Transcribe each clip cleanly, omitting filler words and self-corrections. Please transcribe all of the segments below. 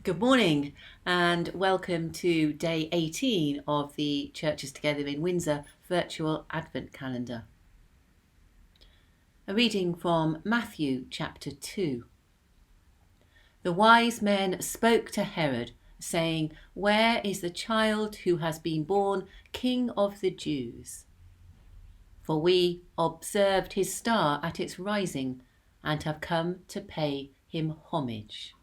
Good morning and welcome to day 18 of the Churches Together in Windsor virtual Advent calendar. A reading from Matthew chapter 2. The wise men spoke to Herod, saying, "Where is the child who has been born King of the Jews? For we observed his star at its rising and have come to pay him homage."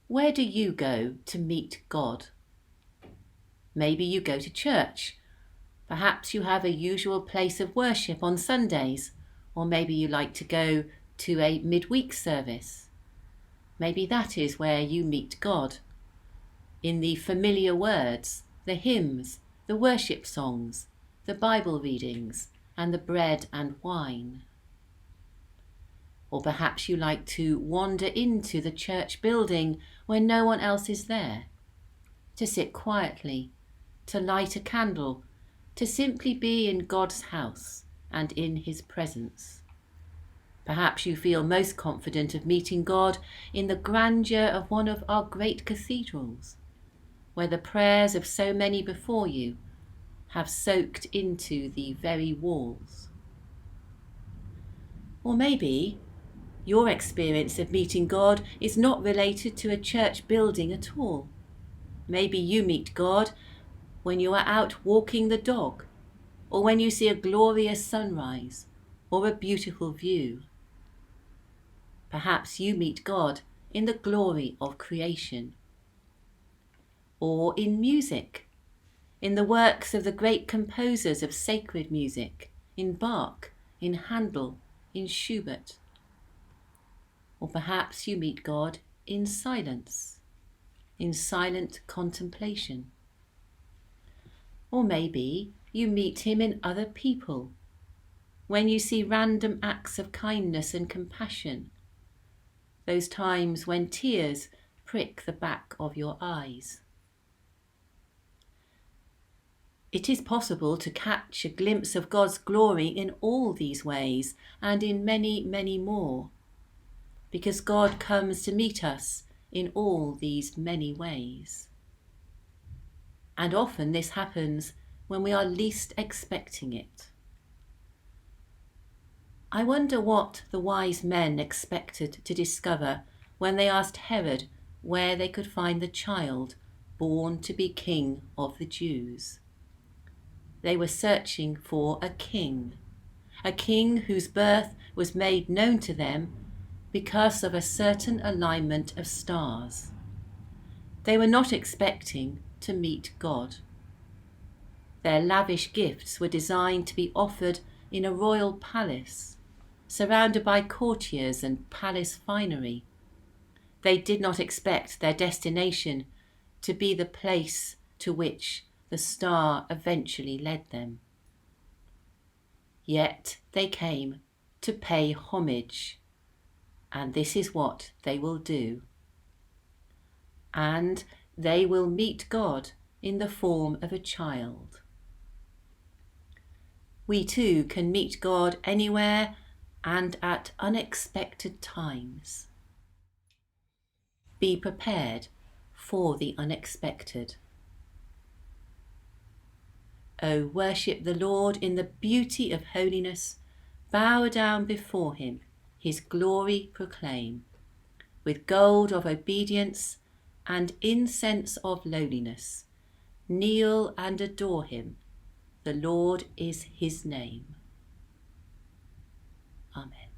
Where do you go to meet God? Maybe you go to church. Perhaps you have a usual place of worship on Sundays, or maybe you like to go to a midweek service. Maybe that is where you meet God, in the familiar words, the hymns, the worship songs, the Bible readings, and the bread and wine. Or perhaps you like to wander into the church building when no one else is there, to sit quietly, to light a candle, to simply be in God's house and in his presence. Perhaps you feel most confident of meeting God in the grandeur of one of our great cathedrals, where the prayers of so many before you have soaked into the very walls. Or maybe your experience of meeting God is not related to a church building at all. Maybe you meet God when you are out walking the dog, or when you see a glorious sunrise, or a beautiful view. Perhaps you meet God in the glory of creation, or in music, in the works of the great composers of sacred music, in Bach, in Handel, in Schubert. Or perhaps you meet God in silence, in silent contemplation. Or maybe you meet him in other people, when you see random acts of kindness and compassion, those times when tears prick the back of your eyes. It is possible to catch a glimpse of God's glory in all these ways and in many, many more, because God comes to meet us in all these many ways. And often this happens when we are least expecting it. I wonder what the wise men expected to discover when they asked Herod where they could find the child born to be King of the Jews. They were searching for a king whose birth was made known to them because of a certain alignment of stars. They were not expecting to meet God. Their lavish gifts were designed to be offered in a royal palace, surrounded by courtiers and palace finery. They did not expect their destination to be the place to which the star eventually led them. Yet they came to pay homage, and this is what they will do. And they will meet God in the form of a child. We too can meet God anywhere and at unexpected times. Be prepared for the unexpected. O worship the Lord in the beauty of holiness, bow down before him, his glory proclaim, with gold of obedience and incense of lowliness. Kneel and adore him, the Lord is his name. Amen.